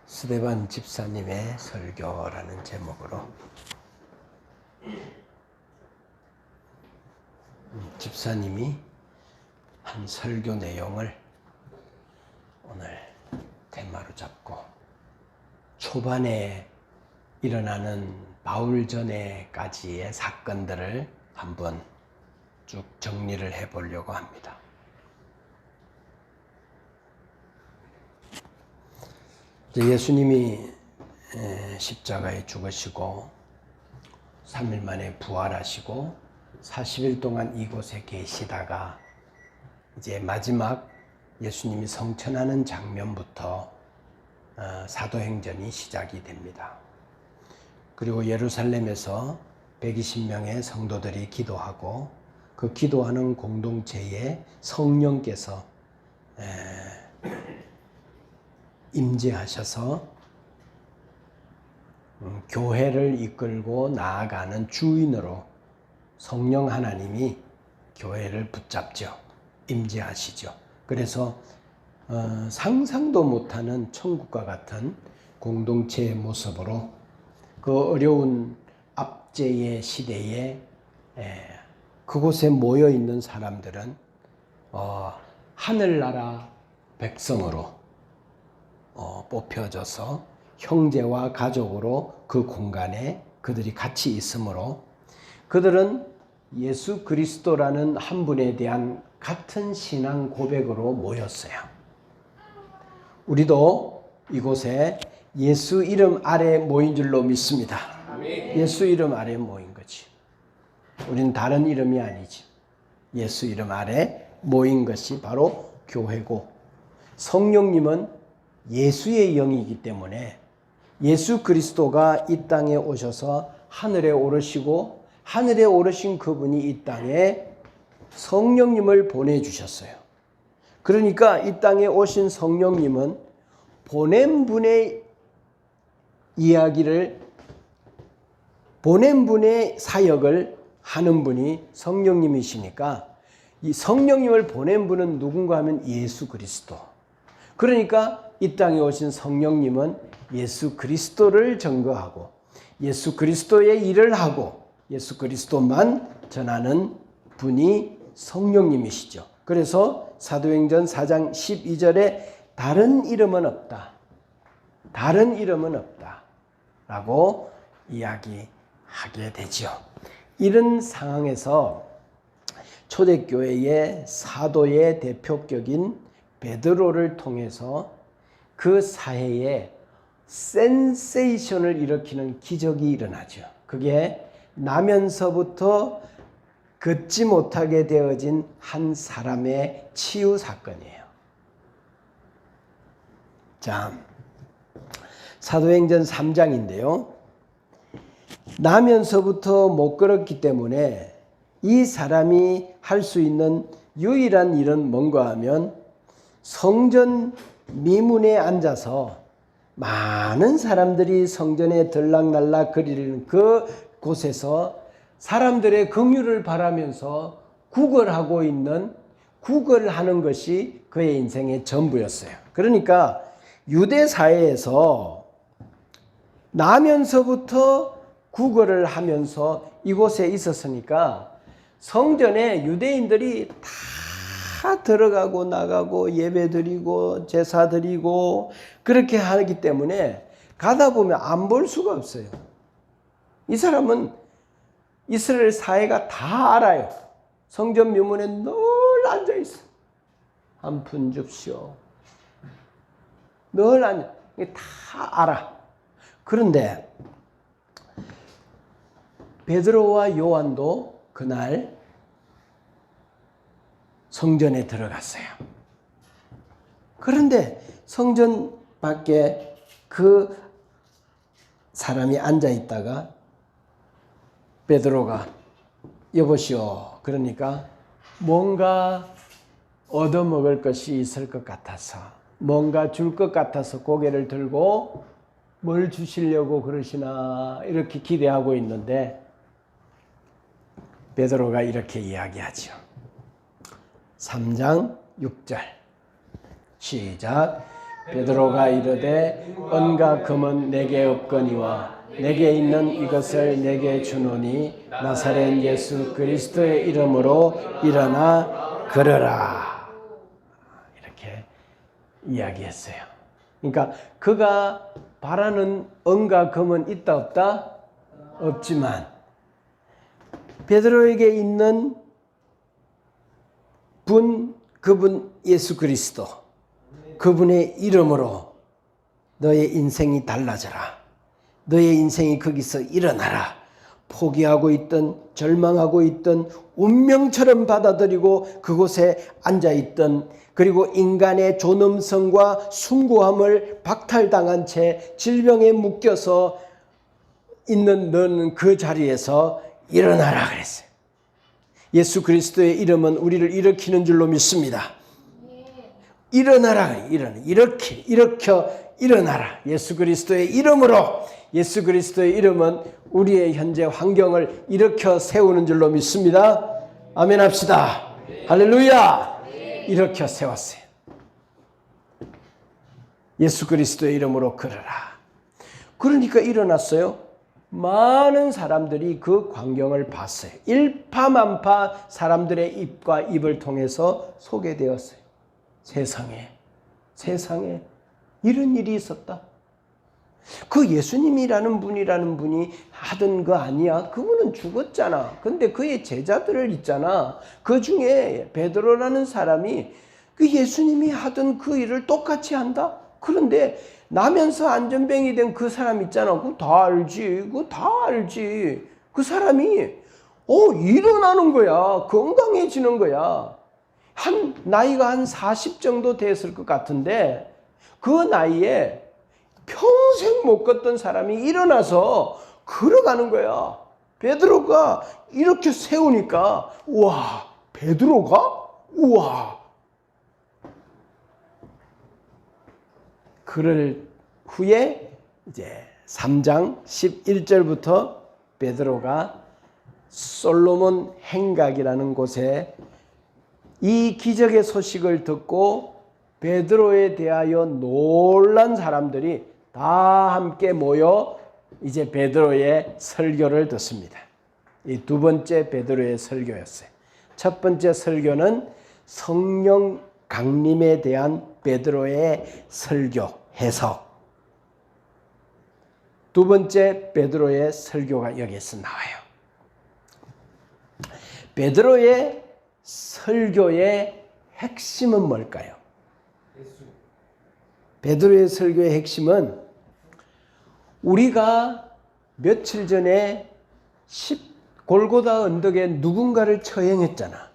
스데반 집사님의 설교라는 제목으로 집사님이 한 설교 내용을 오늘 테마로 잡고 초반에 일어나는 바울 전에까지의 사건들을 한번 쭉 정리를 해보려고 합니다. 예수님이 십자가에 죽으시고 3일 만에 부활하시고 40일 동안 이곳에 계시다가 이제 마지막 예수님이 성천하는 장면부터 사도행전이 시작이 됩니다. 그리고 예루살렘에서 120명의 성도들이 기도하고 그 기도하는 공동체에 성령께서 임재하셔서 교회를 이끌고 나아가는 주인으로 성령 하나님이 교회를 붙잡죠. 임재하시죠. 그래서 상상도 못하는 천국과 같은 공동체의 모습으로 그 어려운 압제의 시대에 그곳에 모여 있는 사람들은 하늘나라 백성으로 뽑혀져서 형제와 가족으로 그 공간에 그들이 같이 있으므로 그들은 예수 그리스도라는 한 분에 대한 같은 신앙 고백으로 모였어요. 우리도 이곳에 예수 이름 아래 모인 줄로 믿습니다. 예수 이름 아래 모인 거지. 우리는 다른 이름이 아니지. 예수 이름 아래 모인 것이 바로 교회고, 성령님은 예수의 영이기 때문에 예수 그리스도가 이 땅에 오셔서 하늘에 오르시고 하늘에 오르신 그분이 이 땅에 성령님을 보내주셨어요. 그러니까 이 땅에 오신 성령님은 보낸 분의 이야기를, 보낸 분의 사역을 하는 분이 성령님이시니까 이 성령님을 보낸 분은 누군가 하면 예수 그리스도. 그러니까 이 땅에 오신 성령님은 예수 그리스도를 증거하고 예수 그리스도의 일을 하고 예수 그리스도만 전하는 분이 성령님이시죠. 그래서 사도행전 4장 12절에 다른 이름은 없다. 다른 이름은 없다. 라고 이야기하게 되죠. 이런 상황에서 초대교회의 사도의 대표격인 베드로를 통해서 그 사회에 센세이션을 일으키는 기적이 일어나죠. 그게 나면서부터 걷지 못하게 되어진 한 사람의 치유 사건이에요. 자, 사도행전 3장인데요. 나면서부터 못 걸었기 때문에 이 사람이 할 수 있는 유일한 일은 뭔가 하면 성전 미문에 앉아서 많은 사람들이 성전에 들락날락 거리는 그 곳에서 사람들의 긍휼을 바라면서 구걸하고 있는, 구걸하는 것이 그의 인생의 전부였어요. 그러니까 유대 사회에서 나면서부터 구걸을 하면서 이곳에 있었으니까 성전에 유대인들이 다 들어가고 나가고 예배 드리고 제사 드리고 그렇게 하기 때문에 가다 보면 안 볼 수가 없어요. 이 사람은 이스라엘 사회가 다 알아요. 성전 묘문에 늘 앉아 있어. 한 푼 줍시오. 늘 앉아. 다 알아. 그런데 베드로와 요한도 그날 성전에 들어갔어요. 그런데 성전 밖에 그 사람이 앉아 있다가 베드로가 여보시오. 그러니까 뭔가 얻어먹을 것이 있을 것 같아서, 뭔가 줄 것 같아서 고개를 들고 뭘 주시려고 그러시나 이렇게 기대하고 있는데 베드로가 이렇게 이야기하죠. 3장 6절 시작. 베드로가 이르되 은과 금은 내게 없거니와 내게 있는 이것을 내게 주노니 나사렛 예수 그리스도의 이름으로 일어나 걸으라. 이렇게 이야기했어요. 그러니까 그가 바라는 은과 금은 있다 없다? 없지만 베드로에게 있는 그분 예수 그리스도, 그분의 이름으로 너의 인생이 달라져라. 너의 인생이 거기서 일어나라. 포기하고 있던, 절망하고 있던, 운명처럼 받아들이고 그곳에 앉아있던, 그리고 인간의 존엄성과 숭고함을 박탈당한 채 질병에 묶여서 있는 너는 그 자리에서 일어나라 그랬어요. 예수 그리스도의 이름은 우리를 일으키는 줄로 믿습니다. 일어나라, 일으켜 일어나라. 예수 그리스도의 이름으로. 예수 그리스도의 이름은 우리의 현재 환경을 일으켜 세우는 줄로 믿습니다. 아멘 합시다. 할렐루야. 일으켜 세웠어요. 예수 그리스도의 이름으로 걸어라. 그러니까 일어났어요. 많은 사람들이 그 광경을 봤어요. 일파만파 사람들의 입과 입을 통해서 소개되었어요. 세상에 이런 일이 있었다. 그 예수님이라는 분이 하던 거 아니야? 그분은 죽었잖아. 근데 그의 제자들을 있잖아. 그 중에 베드로라는 사람이 그 예수님이 하던 그 일을 똑같이 한다? 그런데 나면서 안전뱅이 된 그 사람 있잖아. 그거 다 알지. 그 사람이 일어나는 거야. 건강해지는 거야. 나이가 한 40 정도 됐을 것 같은데 그 나이에 평생 못 걷던 사람이 일어나서 걸어가는 거야. 베드로가 이렇게 세우니까 우와, 베드로가? 우와. 그럴 후에 이제 3장 11절부터 베드로가 솔로몬 행각이라는 곳에 이 기적의 소식을 듣고 베드로에 대하여 놀란 사람들이 다 함께 모여 이제 베드로의 설교를 듣습니다. 이 두 번째 베드로의 설교였어요. 첫 번째 설교는 성령 강림에 대한 베드로의 설교, 해석. 두 번째 베드로의 설교가 여기에서 나와요. 베드로의 설교의 핵심은 뭘까요? 베드로의 설교의 핵심은 우리가 며칠 전에 골고다 언덕에 누군가를 처형했잖아.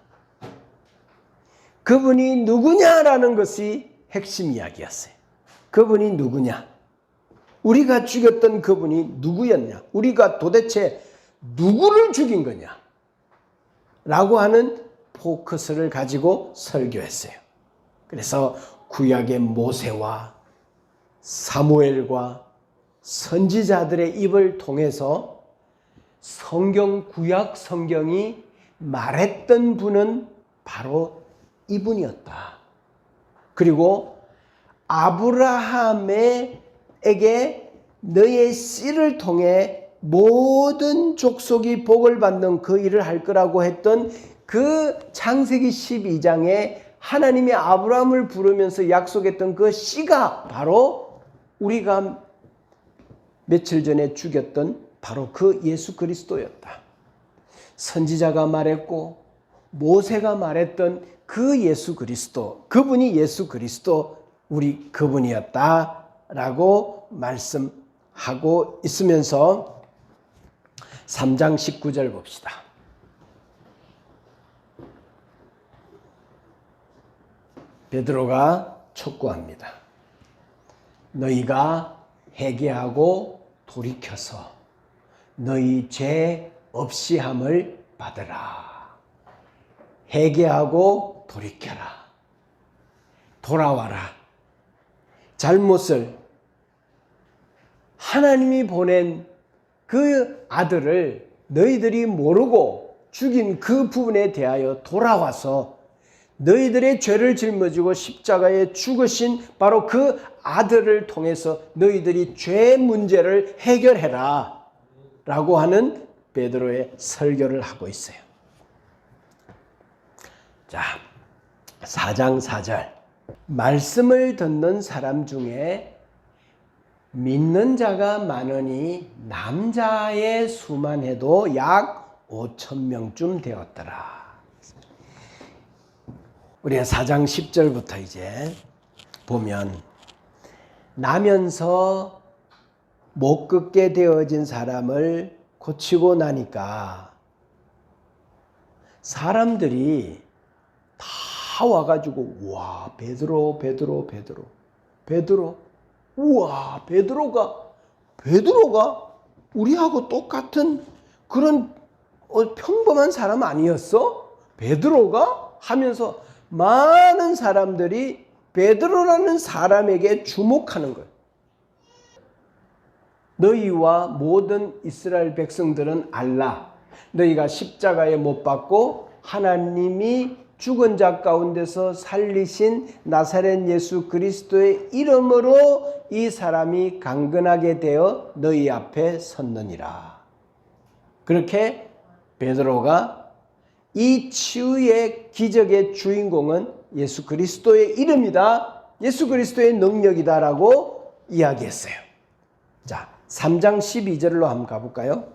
그분이 누구냐라는 것이 핵심 이야기였어요. 그분이 누구냐? 우리가 죽였던 그분이 누구였냐? 우리가 도대체 누구를 죽인 거냐? 라고 하는 포커스를 가지고 설교했어요. 그래서 구약의 모세와 사무엘과 선지자들의 입을 통해서 구약 성경이 말했던 분은 바로 이분이었다. 그리고 아브라함에게 너의 씨를 통해 모든 족속이 복을 받는 그 일을 할 거라고 했던 그 창세기 12장에 하나님이 아브라함을 부르면서 약속했던 그 씨가 바로 우리가 며칠 전에 죽였던 바로 그 예수 그리스도였다. 선지자가 말했고 모세가 말했던 그 예수 그리스도, 그분이 예수 그리스도, 우리 그분이었다라고 말씀하고 있으면서 3장 19절 봅시다. 베드로가 촉구합니다. 너희가 회개하고 돌이켜서 너희 죄 없이 함을 받으라. 회개하고 돌이켜라. 돌아와라. 잘못을 하나님이 보낸 그 아들을 너희들이 모르고 죽인 그 부분에 대하여 돌아와서 너희들의 죄를 짊어지고 십자가에 죽으신 바로 그 아들을 통해서 너희들이 죄 문제를 해결해라 라고 하는 베드로의 설교를 하고 있어요. 자, 4장 4절. 말씀을 듣는 사람 중에 믿는 자가 많으니 남자의 수만 해도 약 5,000명쯤 되었더라. 우리가 4장 10절부터 이제 보면 나면서 못 걷게 되어진 사람을 고치고 나니까 사람들이 다 와가지고 와 베드로 우와 베드로가 우리하고 똑같은 그런 평범한 사람 아니었어? 베드로가? 하면서 많은 사람들이 베드로라는 사람에게 주목하는 거예요. 너희와 모든 이스라엘 백성들은 알라. 너희가 십자가에 못 박고 하나님이 죽은 자 가운데서 살리신 나사렛 예수 그리스도의 이름으로 이 사람이 강건하게 되어 너희 앞에 섰느니라. 그렇게 베드로가 이 치유의 기적의 주인공은 예수 그리스도의 이름이다. 예수 그리스도의 능력이다라고 이야기했어요. 자, 3장 12절로 한번 가볼까요?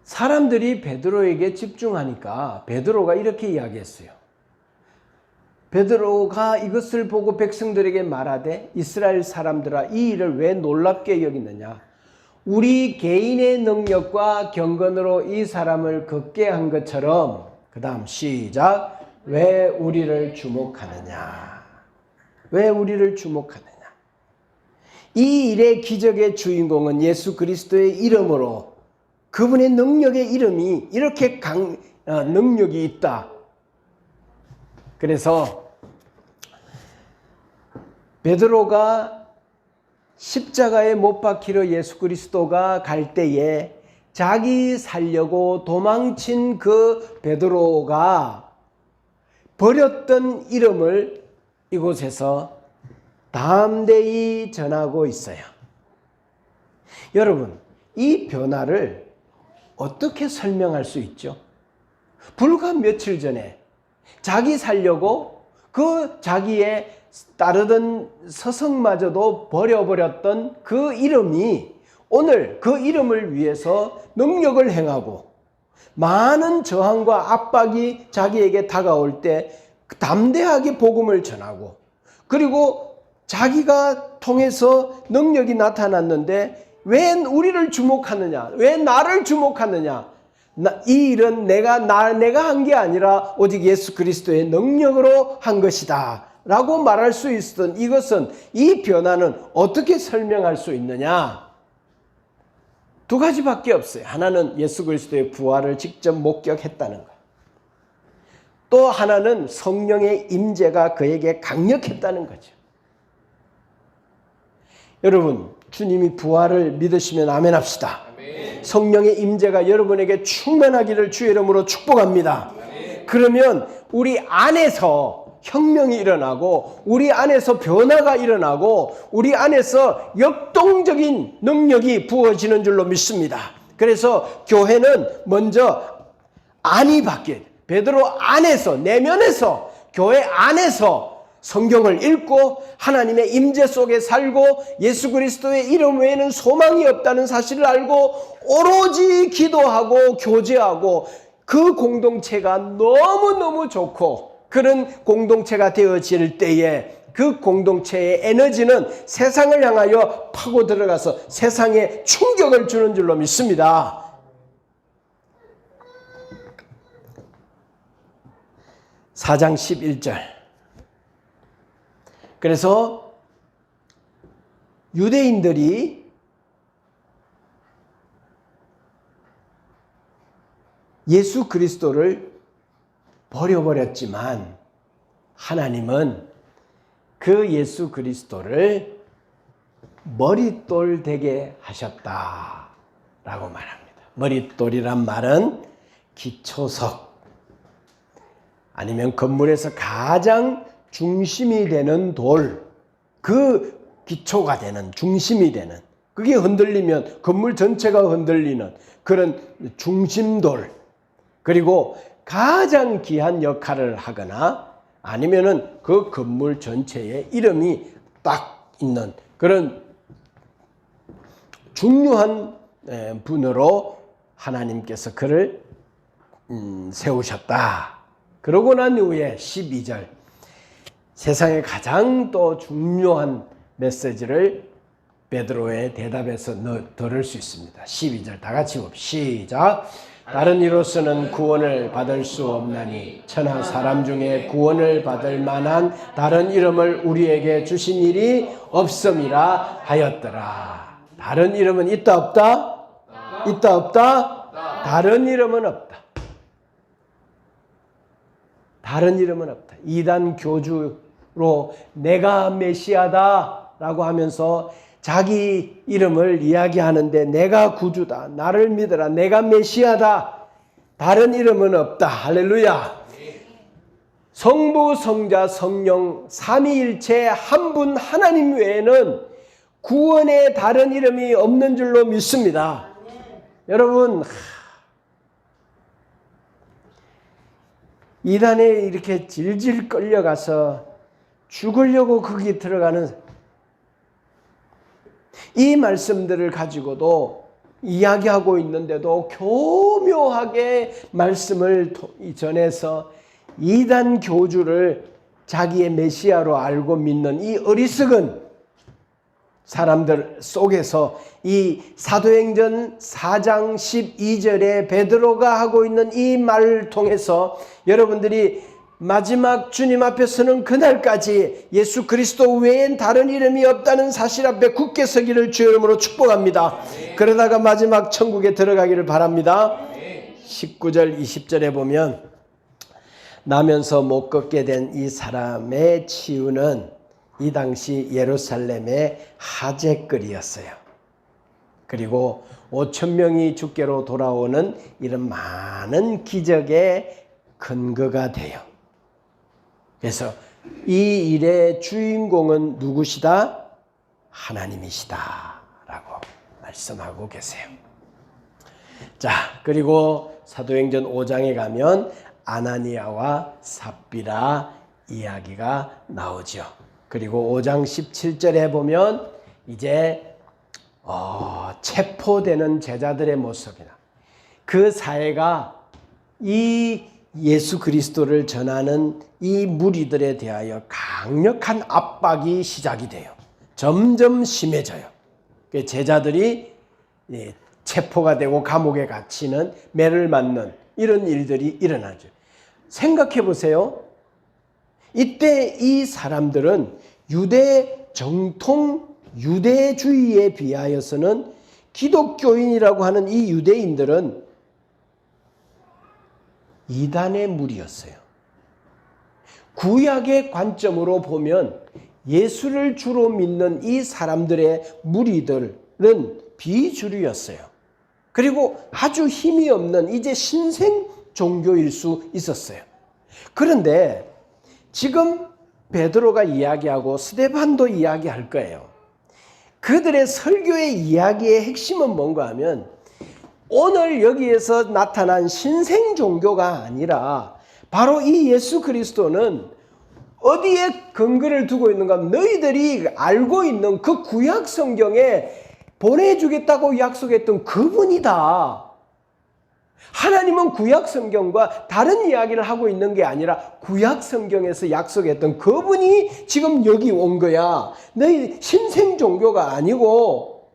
사람들이 베드로에게 집중하니까 베드로가 이렇게 이야기했어요. 베드로가 이것을 보고 백성들에게 말하되 이스라엘 사람들아 이 일을 왜 놀랍게 여기느냐? 우리 개인의 능력과 경건으로 이 사람을 걷게 한 것처럼 그 다음 시작. 왜 우리를 주목하느냐? 왜 우리를 주목하느냐? 이 일의 기적의 주인공은 예수 그리스도의 이름으로 그분의 능력의 이름이 이렇게 능력이 있다. 그래서 베드로가 십자가에 못 박히러 예수 그리스도가 갈 때에 자기 살려고 도망친 그 베드로가 버렸던 이름을 이곳에서 담대히 전하고 있어요. 여러분, 이 변화를 어떻게 설명할 수 있죠? 불과 며칠 전에 자기 살려고 그 자기의 따르던 서성마저도 버려버렸던 그 이름이 오늘 그 이름을 위해서 능력을 행하고 많은 저항과 압박이 자기에게 다가올 때 담대하게 복음을 전하고 그리고 자기가 통해서 능력이 나타났는데 왜 우리를 주목하느냐? 왜 나를 주목하느냐? 이 일은 내가 한 게 아니라 오직 예수 그리스도의 능력으로 한 것이다 라고 말할 수 있었던 이것은 이 변화는 어떻게 설명할 수 있느냐? 두 가지밖에 없어요. 하나는 예수 그리스도의 부활을 직접 목격했다는 것. 또 하나는 성령의 임재가 그에게 강력했다는 거죠. 여러분, 주님이 부활을 믿으시면 아멘 합시다. 아멘. 성령의 임재가 여러분에게 충만하기를 주의 이름으로 축복합니다. 아멘. 그러면 우리 안에서 혁명이 일어나고 우리 안에서 변화가 일어나고 우리 안에서 역동적인 능력이 부어지는 줄로 믿습니다. 그래서 교회는 먼저 안이 바뀌어야 돼요. 베드로 안에서 내면에서 교회 안에서 성경을 읽고 하나님의 임재 속에 살고 예수 그리스도의 이름 외에는 소망이 없다는 사실을 알고 오로지 기도하고 교제하고 그 공동체가 너무너무 좋고 그런 공동체가 되어질 때에 그 공동체의 에너지는 세상을 향하여 파고 들어가서 세상에 충격을 주는 줄로 믿습니다. (4장 11절) 그래서 유대인들이 예수 그리스도를 버려버렸지만 하나님은 그 예수 그리스도를 머릿돌 되게 하셨다라고 말합니다. 머릿돌이란 말은 기초석, 아니면 건물에서 가장 중심이 되는 돌, 그 기초가 되는, 중심이 되는, 그게 흔들리면 건물 전체가 흔들리는 그런 중심돌, 그리고 가장 귀한 역할을 하거나 아니면은 그 건물 전체에 이름이 딱 있는 그런 중요한 분으로 하나님께서 그를 세우셨다. 그러고 난 후에 12절, 세상에 가장 또 중요한 메시지를 베드로의 대답에서 들을 수 있습니다. 12절 다 같이 시작. 다른 이로서는 구원을 받을 수 없나니 천하 사람 중에 구원을 받을 만한 다른 이름을 우리에게 주신 일이 없음이라 하였더라. 다른 이름은 있다 없다? 있다 없다? 다른 이름은 없다. 다른 이름은 없다. 이단 교주로 내가 메시아다라고 하면서 자기 이름을 이야기하는데 내가 구주다, 나를 믿어라, 내가 메시아다, 다른 이름은 없다. 할렐루야. 성부, 성자, 성령 삼위일체 한 분 하나님 외에는 구원의 다른 이름이 없는 줄로 믿습니다. 여러분, 이단에 이렇게 질질 끌려가서 죽으려고 거기 들어가는 이 말씀들을 가지고도 이야기하고 있는데도 교묘하게 말씀을 전해서 이단 교주를 자기의 메시아로 알고 믿는 이 어리석은 사람들 속에서 이 사도행전 4장 12절에 베드로가 하고 있는 이 말을 통해서 여러분들이 마지막 주님 앞에 서는 그날까지 예수 그리스도 외엔 다른 이름이 없다는 사실 앞에 굳게 서기를 주의 이름으로 축복합니다. 그러다가 마지막 천국에 들어가기를 바랍니다. 19절 20절에 보면 나면서 못 걷게 된 이 사람의 치유는 이 당시 예루살렘의 하재거리였어요. 그리고 5,000명이 주께로 돌아오는 이런 많은 기적의 근거가 돼요. 그래서 이 일의 주인공은 누구시다? 하나님이시다 라고 말씀하고 계세요. 자, 그리고 사도행전 5장에 가면 아나니아와 삽비라 이야기가 나오죠. 그리고 5장 17절에 보면 이제 체포되는 제자들의 모습이나 그 사회가 이 예수 그리스도를 전하는 이 무리들에 대하여 강력한 압박이 시작이 돼요. 점점 심해져요. 제자들이 체포가 되고 감옥에 갇히는, 매를 맞는 이런 일들이 일어나죠. 생각해 보세요. 이때 이 사람들은 유대 정통 유대주의에 비하여서는 기독교인이라고 하는 이 유대인들은 이단의 무리였어요. 구약의 관점으로 보면 예수를 주로 믿는 이 사람들의 무리들은 비주류였어요. 그리고 아주 힘이 없는 이제 신생 종교일 수 있었어요. 그런데 지금 베드로가 이야기하고 스데반도 이야기할 거예요. 그들의 설교의 이야기의 핵심은 뭔가 하면 오늘 여기에서 나타난 신생 종교가 아니라 바로 이 예수 그리스도는 어디에 근거를 두고 있는가? 너희들이 알고 있는 그 구약 성경에 보내주겠다고 약속했던 그분이다. 하나님은 구약 성경과 다른 이야기를 하고 있는 게 아니라 구약 성경에서 약속했던 그분이 지금 여기 온 거야. 너희 신생 종교가 아니고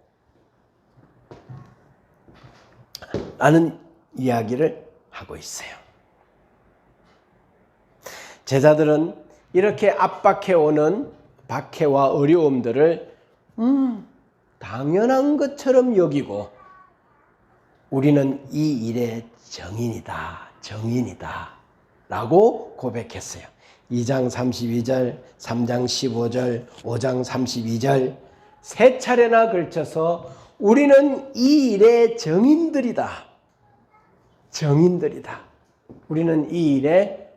라는 이야기를 하고 있어요. 제자들은 이렇게 압박해오는 박해와 어려움들을 당연한 것처럼 여기고 우리는 이 일의 정인이다 라고 고백했어요. 2장 32절, 3장 15절, 5장 32절 세 차례나 걸쳐서 우리는 이 일의 정인들이다. 우리는 이 일의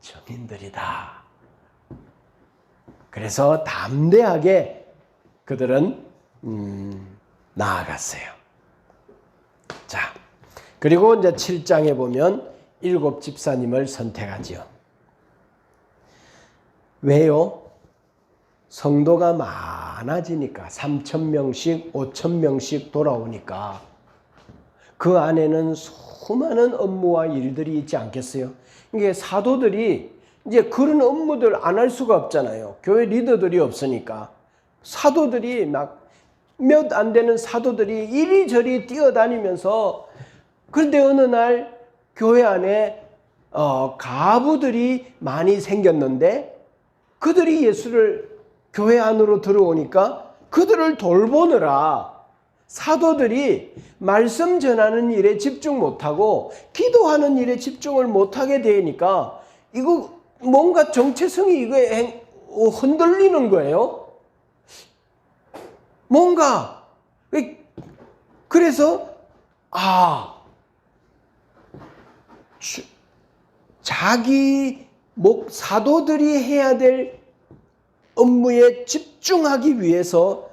증인들이다. 그래서 담대하게 그들은 나아갔어요. 자, 그리고 이제 7장에 보면 7 집사님을 선택하지요. 왜요? 성도가 많아지니까 3,000명씩 5,000명씩 돌아오니까 그 안에는 수많은 업무와 일들이 있지 않겠어요? 이게 사도들이 이제 그런 업무들 안 할 수가 없잖아요. 교회 리더들이 없으니까. 사도들이 막 몇 안 되는 사도들이 이리저리 뛰어다니면서, 그런데 어느 날 교회 안에 가부들이 많이 생겼는데 그들이 예수를 교회 안으로 들어오니까 그들을 돌보느라 사도들이 말씀 전하는 일에 집중 못하고 기도하는 일에 집중을 못하게 되니까 이거 뭔가 정체성이 이거에 흔들리는 거예요. 뭔가 그래서 자기 사도들이 해야 될 업무에 집중하기 위해서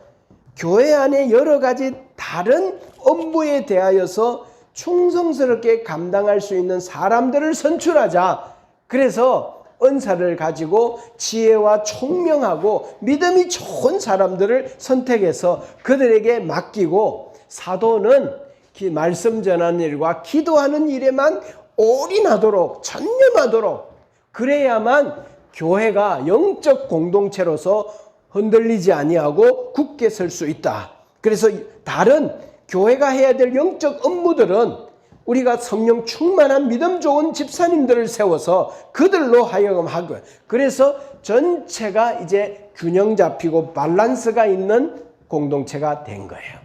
교회 안에 여러 가지 다른 업무에 대하여서 충성스럽게 감당할 수 있는 사람들을 선출하자. 그래서 은사를 가지고 지혜와 총명하고 믿음이 좋은 사람들을 선택해서 그들에게 맡기고, 사도는 말씀 전하는 일과 기도하는 일에만 올인하도록, 전념하도록, 그래야만 교회가 영적 공동체로서 흔들리지 아니하고 굳게 설 수 있다. 그래서 다른 교회가 해야 될 영적 업무들은 우리가 성령 충만한 믿음 좋은 집사님들을 세워서 그들로 하여금 하고, 그래서 전체가 이제 균형 잡히고 밸런스가 있는 공동체가 된 거예요.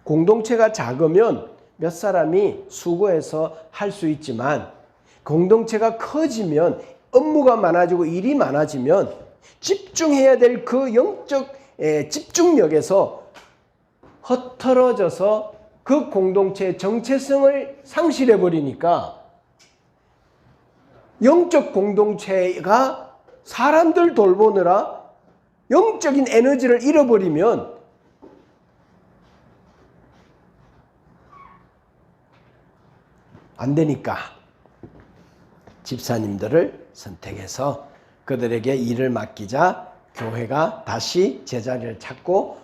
공동체가 작으면 몇 사람이 수고해서 할 수 있지만, 공동체가 커지면 업무가 많아지고 일이 많아지면 집중해야 될 그 영적 집중력에서 흩어져서 그 공동체의 정체성을 상실해 버리니까 영적 공동체가 사람들 돌보느라 영적인 에너지를 잃어버리면 안 되니까 집사님들을 선택해서 그들에게 일을 맡기자 교회가 다시 제자리를 찾고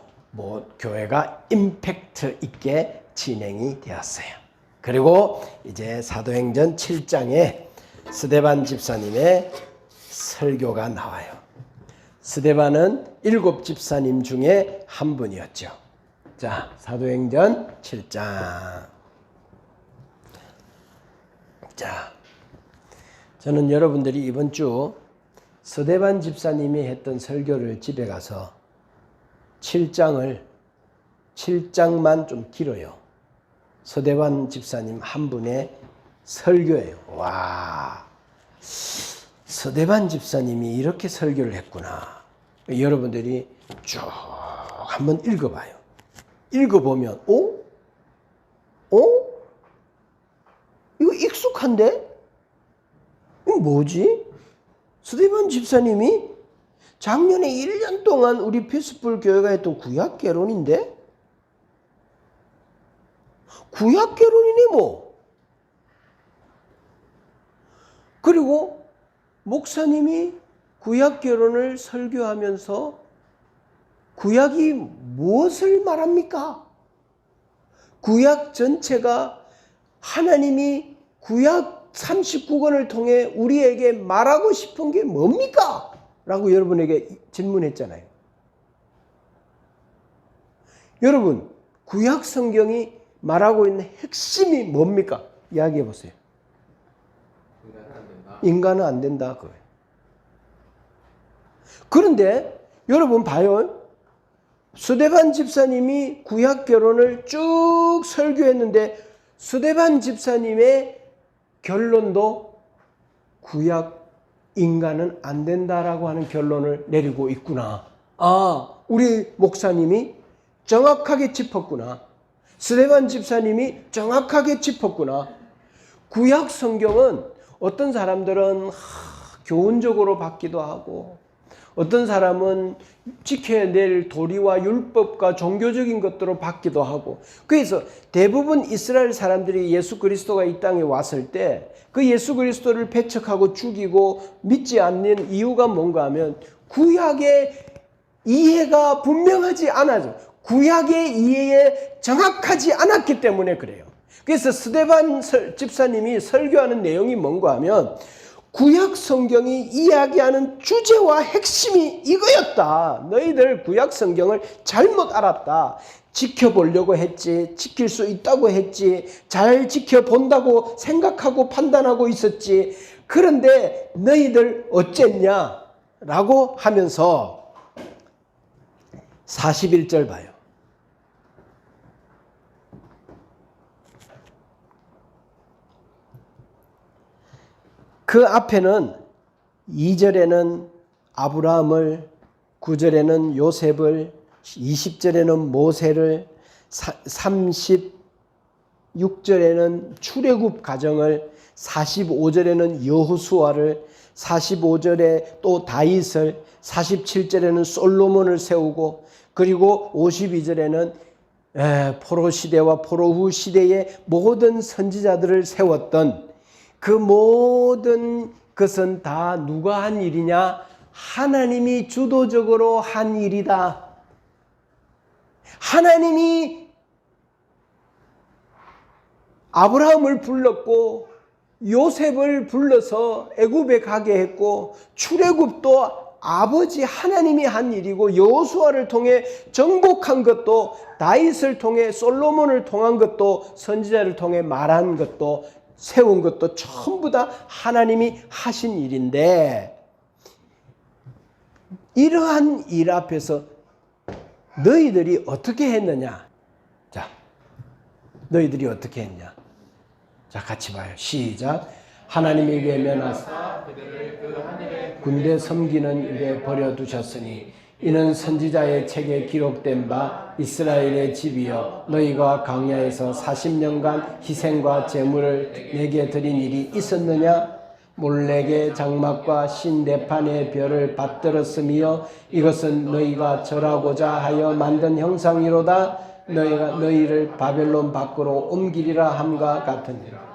교회가 임팩트 있게 진행이 되었어요. 그리고 이제 사도행전 7장에 스데반 집사님의 설교가 나와요. 스데반은 7 집사님 중에 한 분이었죠. 자, 사도행전 7장. 자, 저는 여러분들이 이번 주 스데반 집사님이 했던 설교를 집에 가서 7장만 좀 길어요. 스데반 집사님 한 분의 설교예요. 와, 스데반 집사님이 이렇게 설교를 했구나. 여러분들이 쭉 한번 읽어봐요. 읽어보면 이거 익숙한데? 이거 뭐지? 스데반 집사님이 작년에 1년 동안 우리 피스풀 교회가 했던 구약개론인데? 구약개론이네 뭐. 그리고 목사님이 구약개론을 설교하면서 구약이 무엇을 말합니까? 구약 전체가 하나님이 구약 39권을 통해 우리에게 말하고 싶은 게 뭡니까? 라고 여러분에게 질문했잖아요. 여러분, 구약 성경이 말하고 있는 핵심이 뭡니까? 이야기해 보세요. 인간은 안 된다. 그거예요. 그런데 여러분 봐요. 스데반 집사님이 구약 결론을 쭉 설교했는데 스데반 집사님의 결론도 구약 인간은 안 된다라고 하는 결론을 내리고 있구나. 우리 목사님이 정확하게 짚었구나. 스데반 집사님이 정확하게 짚었구나. 구약 성경은 어떤 사람들은 교훈적으로 받기도 하고 어떤 사람은 지켜야 될 도리와 율법과 종교적인 것들로 받기도 하고 그래서 대부분 이스라엘 사람들이 예수 그리스도가 이 땅에 왔을 때 그 예수 그리스도를 배척하고 죽이고 믿지 않는 이유가 뭔가 하면 구약의 이해가 분명하지 않아서 구약의 이해에 정확하지 않았기 때문에 그래요. 그래서 스데반 집사님이 설교하는 내용이 뭔가 하면 구약 성경이 이야기하는 주제와 핵심이 이거였다. 너희들 구약 성경을 잘못 알았다. 지켜보려고 했지, 지킬 수 있다고 했지, 잘 지켜본다고 생각하고 판단하고 있었지. 그런데 너희들 어쨌냐? 라고 하면서 41절 봐요. 그 앞에는 2절에는 아브라함을, 9절에는 요셉을, 20절에는 모세를, 36절에는 출애굽 가정을, 45절에는 여호수아를, 45절에 또 다윗을, 47절에는 솔로몬을 세우고 그리고 52절에는 포로 시대와 포로 후 시대의 모든 선지자들을 세웠던 그 모든 것은 다 누가 한 일이냐? 하나님이 주도적으로 한 일이다. 하나님이 아브라함을 불렀고 요셉을 불러서 애굽에 가게 했고 출애굽도 아버지 하나님이 한 일이고 여호수아를 통해 정복한 것도 다윗을 통해 솔로몬을 통한 것도 선지자를 통해 말한 것도 세운 것도 전부 다 하나님이 하신 일인데 이러한 일 앞에서 너희들이 어떻게 했느냐? 자, 너희들이 어떻게 했냐? 자, 같이 봐요. 시작. 하나님이 외면하사 군대 섬기는 일에 버려두셨으니 이는 선지자의 책에 기록된 바 이스라엘의 집이여 너희가 광야에서 40년간 희생과 제물을 내게 드린 일이 있었느냐? 몰렉의 장막과 신레판의 별을 받들었으며 이것은 너희가 절하고자 하여 만든 형상이로다. 너희를 바벨론 밖으로 옮기리라 함과 같으니라.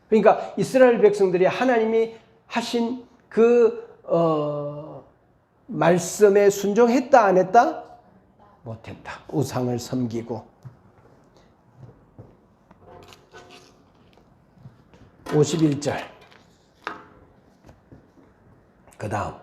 그러니까 이스라엘 백성들이 하나님이 하신 그 말씀에 순종했다 안 했다? 못했다. 우상을 섬기고 51절 그 다음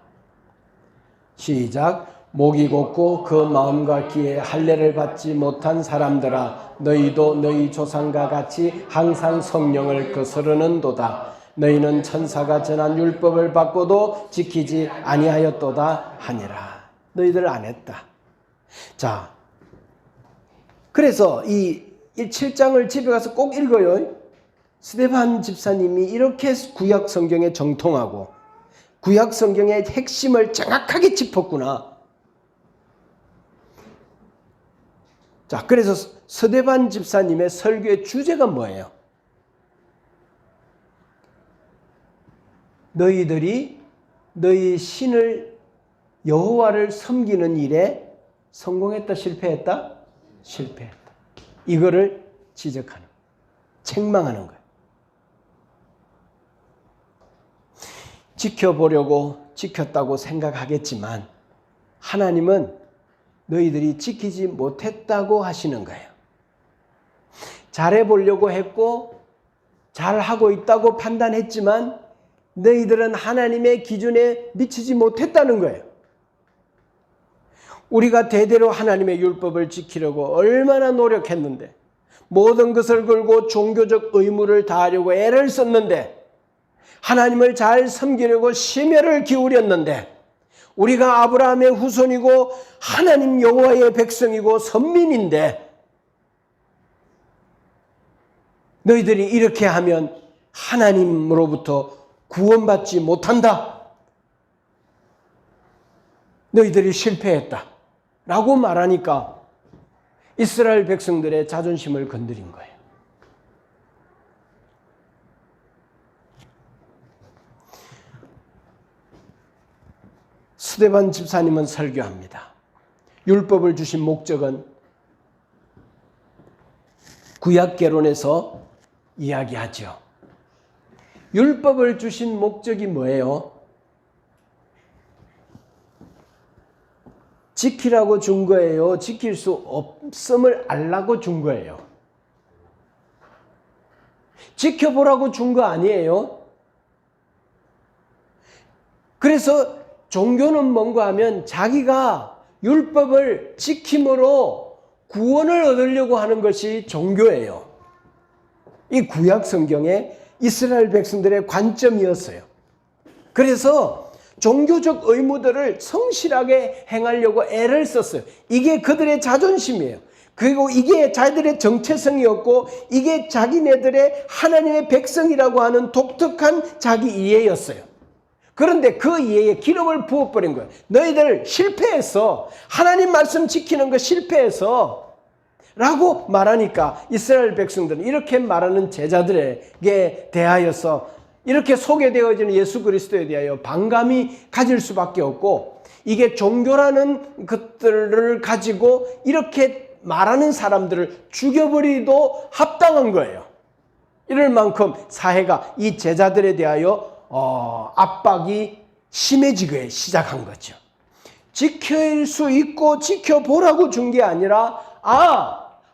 시작. 목이 곧고 그 마음과 귀에 할례를 받지 못한 사람들아 너희도 너희 조상과 같이 항상 성령을 거스르는도다. 너희는 천사가 전한 율법을 받고도 지키지 아니하였도다 하니라. 너희들 안 했다. 자, 그래서 이 7장을 집에 가서 꼭 읽어요. 스데반 집사님이 이렇게 구약 성경에 정통하고 구약 성경의 핵심을 정확하게 짚었구나. 자, 그래서 스데반 집사님의 설교의 주제가 뭐예요? 너희들이 너희 신을 여호와를 섬기는 일에 성공했다, 실패했다? 실패했다. 이거를 지적하는, 책망하는 거예요. 지켜보려고 지켰다고 생각하겠지만 하나님은 너희들이 지키지 못했다고 하시는 거예요. 잘해보려고 했고 잘하고 있다고 판단했지만 너희들은 하나님의 기준에 미치지 못했다는 거예요. 우리가 대대로 하나님의 율법을 지키려고 얼마나 노력했는데 모든 것을 걸고 종교적 의무를 다하려고 애를 썼는데 하나님을 잘 섬기려고 심혈을 기울였는데 우리가 아브라함의 후손이고 하나님 여호와의 백성이고 선민인데 너희들이 이렇게 하면 하나님으로부터 구원받지 못한다. 너희들이 실패했다. 라고 말하니까 이스라엘 백성들의 자존심을 건드린 거예요. 스데반 집사님은 설교합니다. 율법을 주신 목적은 구약개론에서 이야기하죠. 율법을 주신 목적이 뭐예요? 지키라고 준 거예요? 지킬 수 없음을 알라고 준 거예요? 지켜보라고 준 거 아니에요? 그래서 종교는 뭔가 하면 자기가 율법을 지킴으로 구원을 얻으려고 하는 것이 종교예요. 이 구약 성경에 이스라엘 백성들의 관점이었어요. 그래서 종교적 의무들을 성실하게 행하려고 애를 썼어요. 이게 그들의 자존심이에요. 그리고 이게 자기들의 정체성이었고 이게 자기네들의 하나님의 백성이라고 하는 독특한 자기 이해였어요. 그런데 그 이해에 기름을 부어버린 거예요. 너희들 실패했어. 하나님 말씀 지키는 거 실패해서 라고 말하니까 이스라엘 백성들은 이렇게 말하는 제자들에게 대하여서 이렇게 소개되어지는 예수 그리스도에 대하여 반감이 가질 수밖에 없고 이게 종교라는 것들을 가지고 이렇게 말하는 사람들을 죽여버리도 합당한 거예요. 이럴 만큼 사회가 이 제자들에 대하여 압박이 심해지기 시작한 거죠. 지킬 수 있고 지켜보라고 준 게 아니라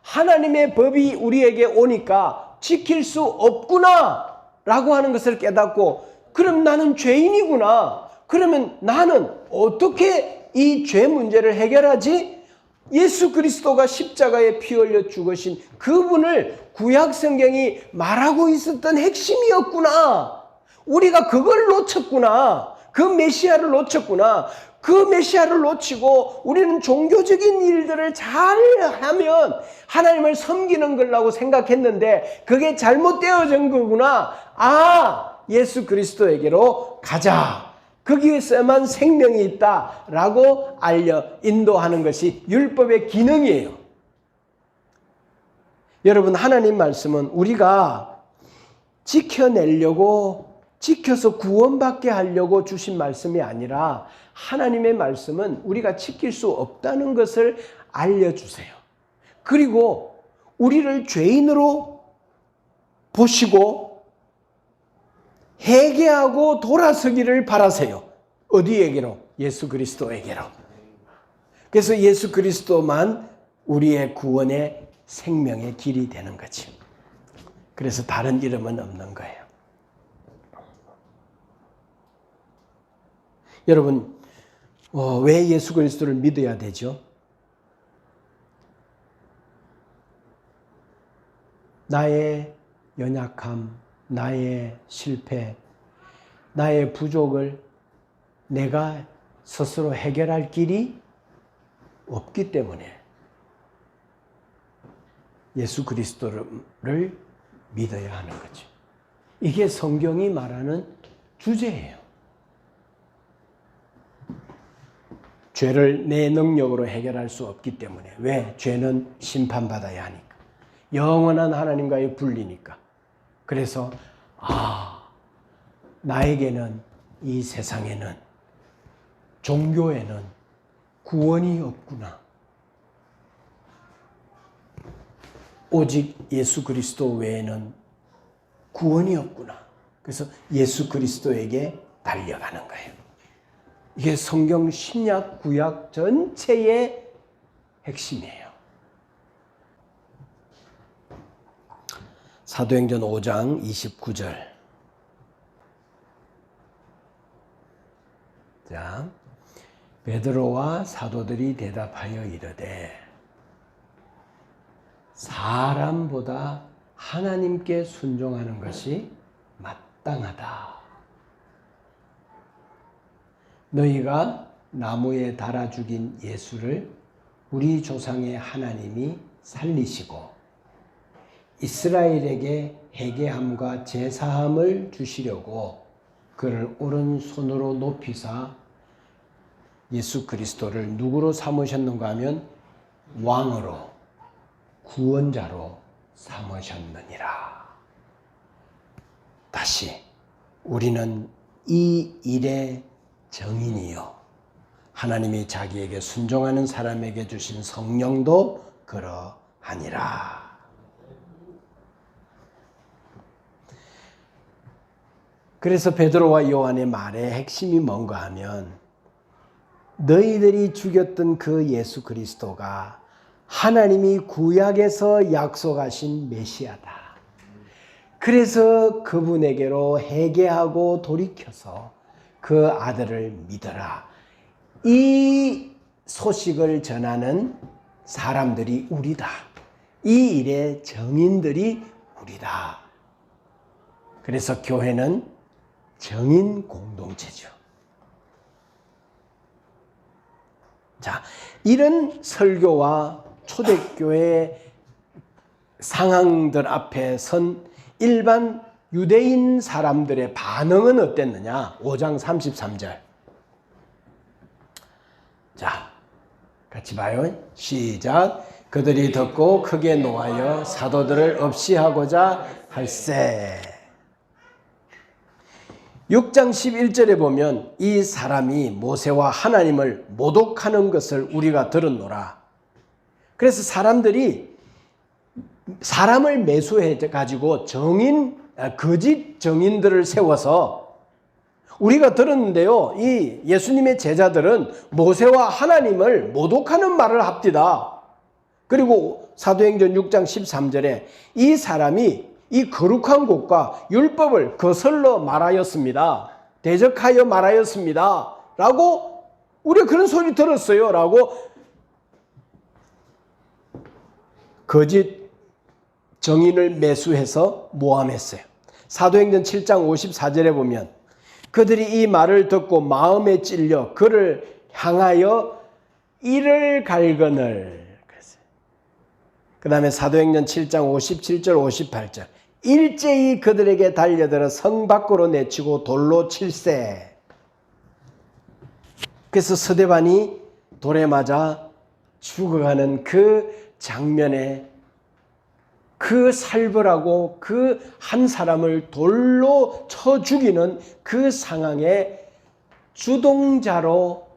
하나님의 법이 우리에게 오니까 지킬 수 없구나 라고 하는 것을 깨닫고 그럼 나는 죄인이구나. 그러면 나는 어떻게 이 죄 문제를 해결하지? 예수 그리스도가 십자가에 피 흘려 죽으신 그분을 구약 성경이 말하고 있었던 핵심이었구나. 우리가 그걸 놓쳤구나. 그 메시아를 놓쳤구나. 그 메시아를 놓치고 우리는 종교적인 일들을 잘하면 하나님을 섬기는 거라고 생각했는데 그게 잘못되어진 거구나. 예수 그리스도에게로 가자. 거기에서만 생명이 있다라고 인도하는 것이 율법의 기능이에요. 여러분, 하나님 말씀은 우리가 지켜서 구원받게 하려고 주신 말씀이 아니라 하나님의 말씀은 우리가 지킬 수 없다는 것을 알려주세요. 그리고 우리를 죄인으로 보시고 회개하고 돌아서기를 바라세요. 어디에게로? 예수 그리스도에게로. 그래서 예수 그리스도만 우리의 구원의 생명의 길이 되는 거죠. 그래서 다른 이름은 없는 거예요. 여러분, 왜 예수 그리스도를 믿어야 되죠? 나의 연약함, 나의 실패, 나의 부족을 내가 스스로 해결할 길이 없기 때문에 예수 그리스도를 믿어야 하는 거죠. 이게 성경이 말하는 주제예요. 죄를 내 능력으로 해결할 수 없기 때문에. 왜? 죄는 심판받아야 하니까. 영원한 하나님과의 분리니까. 그래서 나에게는 이 세상에는 종교에는 구원이 없구나. 오직 예수 그리스도 외에는 구원이 없구나. 그래서 예수 그리스도에게 달려가는 거예요. 이게 성경 신약 구약 전체의 핵심이에요. 사도행전 5장 29절. 자, 베드로와 사도들이 대답하여 이르되 사람보다 하나님께 순종하는 것이 마땅하다. 너희가 나무에 달아 죽인 예수를 우리 조상의 하나님이 살리시고 이스라엘에게 회개함과 제사함을 주시려고 그를 오른손으로 높이사 예수 그리스도를 누구로 삼으셨는가 하면 왕으로 구원자로 삼으셨느니라. 다시 우리는 이 일의 정인이요 하나님이 자기에게 순종하는 사람에게 주신 성령도 그러하니라. 그래서 베드로와 요한의 말의 핵심이 뭔가 하면 너희들이 죽였던 그 예수 그리스도가 하나님이 구약에서 약속하신 메시아다. 그래서 그분에게로 회개하고 돌이켜서 그 아들을 믿어라. 이 소식을 전하는 사람들이 우리다. 이 일의 정인들이 우리다. 그래서 교회는 정인 공동체죠. 자, 이런 설교와 초대교회 상황들 앞에 선 일반 유대인 사람들의 반응은 어땠느냐? 5장 33절. 자, 같이 봐요. 시작. 그들이 듣고 크게 노하여 사도들을 없이 하고자 할세. 6장 11절에 보면 이 사람이 모세와 하나님을 모독하는 것을 우리가 들었노라. 그래서 사람들이 사람을 매수해 가지고 거짓 정인들을 세워서 우리가 들었는데요. 이 예수님의 제자들은 모세와 하나님을 모독하는 말을 합디다. 그리고 사도행전 6장 13절에 이 사람이 이 거룩한 곳과 율법을 거슬러 말하였습니다. 대적하여 말하였습니다. 라고 우리가 그런 소리 들었어요. 라고 거짓 정인을 매수해서 모함했어요. 사도행전 7장 54절에 보면 그들이 이 말을 듣고 마음에 찔려 그를 향하여 이를 갈거늘. 그 다음에 사도행전 7장 57절 58절 일제히 그들에게 달려들어 성 밖으로 내치고 돌로 칠세. 그래서 스데반이 돌에 맞아 죽어가는 그 장면에 그 살벌하고 그 한 사람을 돌로 쳐 죽이는 그 상황에 주동자로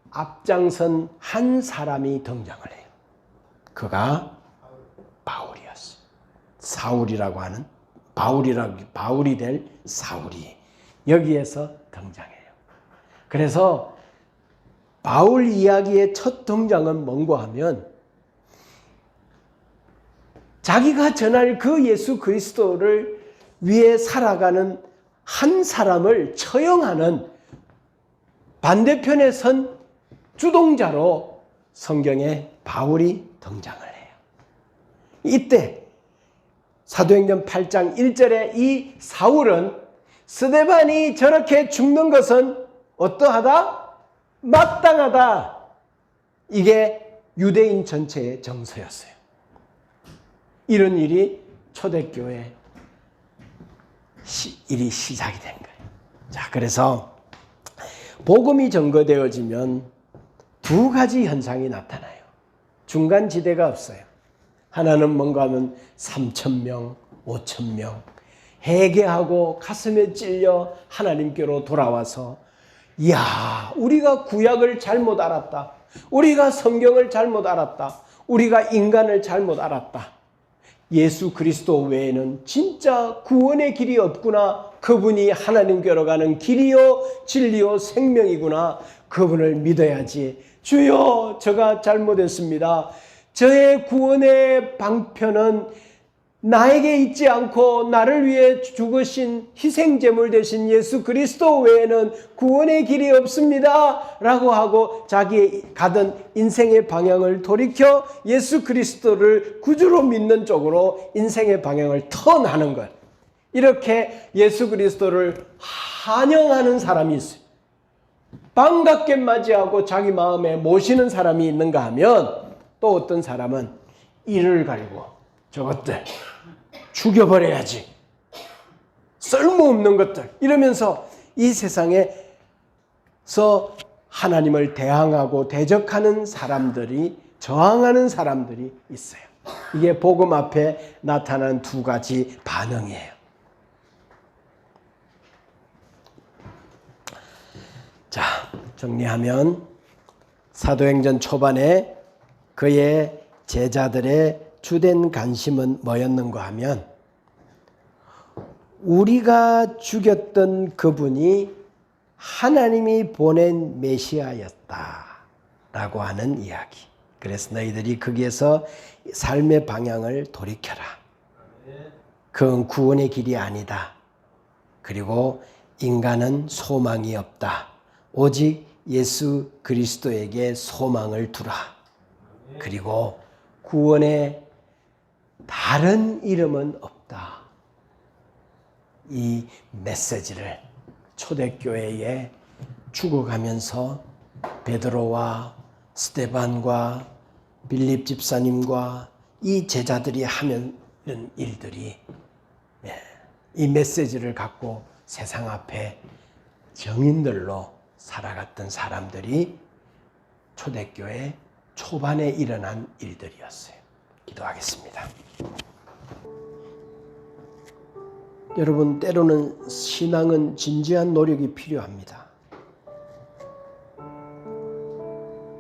앞장선 한 사람이 등장을 해요. 그가 바울이었어요. 사울이라고 하는 바울이 될 사울이 여기에서 등장해요. 그래서 바울 이야기의 첫 등장은 뭔가 하면 자기가 전할 그 예수 그리스도를 위해 살아가는 한 사람을 처형하는 반대편에 선 주동자로 성경에 바울이 등장을 해요. 이때 사도행전 8장 1절에 이 사울은 스데반이 저렇게 죽는 것은 어떠하다? 마땅하다. 이게 유대인 전체의 정서였어요. 이런 일이 초대교회 일이 시작이 된 거예요. 자, 그래서 복음이 전거되어지면 두 가지 현상이 나타나요. 중간 지대가 없어요. 하나는 뭔가 하면 3,000명, 5,000명 회개하고 가슴에 찔려 하나님께로 돌아와서 이야, 우리가 구약을 잘못 알았다. 우리가 성경을 잘못 알았다. 우리가 인간을 잘못 알았다. 예수 그리스도 외에는 진짜 구원의 길이 없구나. 그분이 하나님께로 가는 길이요 진리요 생명이구나. 그분을 믿어야지. 주여, 제가 잘못했습니다. 저의 구원의 방편은 나에게 있지 않고 나를 위해 죽으신 희생제물 되신 예수 그리스도 외에는 구원의 길이 없습니다. 라고 하고 자기 가던 인생의 방향을 돌이켜 예수 그리스도를 구주로 믿는 쪽으로 인생의 방향을 턴하는 것. 이렇게 예수 그리스도를 환영하는 사람이 있어요. 반갑게 맞이하고 자기 마음에 모시는 사람이 있는가 하면 또 어떤 사람은 이를 갈고 저것들 죽여버려야지. 쓸모없는 것들. 이러면서 이 세상에서 하나님을 대항하고 대적하는 사람들이, 저항하는 사람들이 있어요. 이게 복음 앞에 나타나는 두 가지 반응이에요. 자, 정리하면 사도행전 초반에 그의 제자들의 주된 관심은 뭐였는가 하면 우리가 죽였던 그분이 하나님이 보낸 메시아였다라고 하는 이야기. 그래서 너희들이 거기에서 삶의 방향을 돌이켜라. 그건 구원의 길이 아니다. 그리고 인간은 소망이 없다. 오직 예수 그리스도에게 소망을 두라. 그리고 구원의 다른 이름은 없다. 이 메시지를 초대교회에 죽어가면서 베드로와 스데반과 빌립 집사님과 이 제자들이 하는 일들이 이 메시지를 갖고 세상 앞에 정인들로 살아갔던 사람들이 초대교회 초반에 일어난 일들이었어요. 기도하겠습니다. 여러분, 때로는 신앙은 진지한 노력이 필요합니다.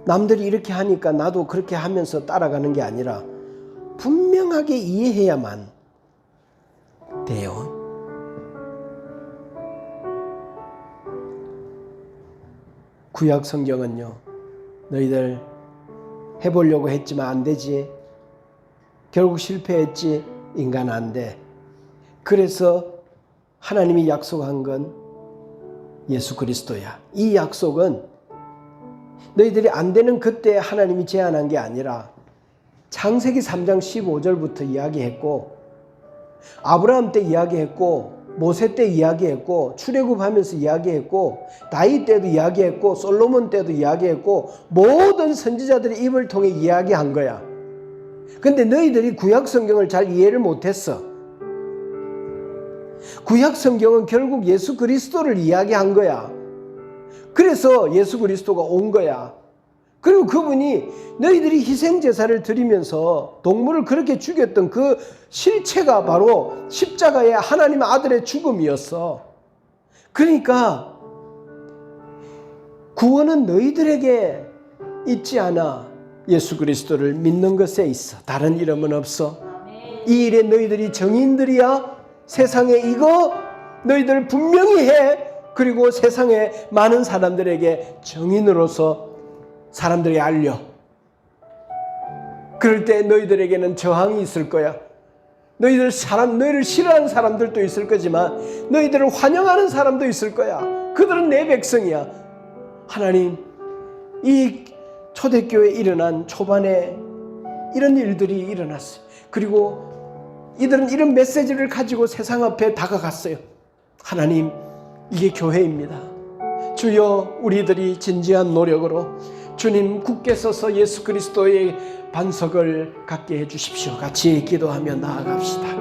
남들이 이렇게 하니까 나도 그렇게 하면서 따라가는 게 아니라 분명하게 이해해야만 돼요. 구약 성경은요, 너희들 해보려고 했지만 안 되지. 결국 실패했지. 인간 안 돼. 그래서 하나님이 약속한 건 예수 그리스도야. 이 약속은 너희들이 안 되는 그때 하나님이 제안한 게 아니라 창세기 3장 15절부터 이야기했고, 아브라함 때 이야기했고, 모세 때 이야기했고, 출애굽하면서 이야기했고, 다윗 때도 이야기했고, 솔로몬 때도 이야기했고, 모든 선지자들의 입을 통해 이야기한 거야. 근데 너희들이 구약 성경을 잘 이해를 못했어. 구약 성경은 결국 예수 그리스도를 이야기한 거야. 그래서 예수 그리스도가 온 거야. 그리고 그분이 너희들이 희생제사를 드리면서 동물을 그렇게 죽였던 그 실체가 바로 십자가의 하나님 아들의 죽음이었어. 그러니까 구원은 너희들에게 있지 않아. 예수 그리스도를 믿는 것에 있어. 다른 이름은 없어. 이 일에 너희들이 정인들이야. 세상에 이거 너희들 분명히 해. 그리고 세상에 많은 사람들에게 정인으로서 사람들이 알려. 그럴 때 너희들에게는 저항이 있을 거야. 너희를 싫어하는 사람들도 있을 거지만 너희들을 환영하는 사람도 있을 거야. 그들은 내 백성이야. 하나님, 이 초대교회에 일어난 초반에 이런 일들이 일어났어요. 그리고 이들은 이런 메시지를 가지고 세상 앞에 다가갔어요. 하나님, 이게 교회입니다. 주여, 우리들이 진지한 노력으로 주님 굳게 서서 예수 그리스도의 반석을 갖게 해주십시오. 같이 기도하며 나아갑시다.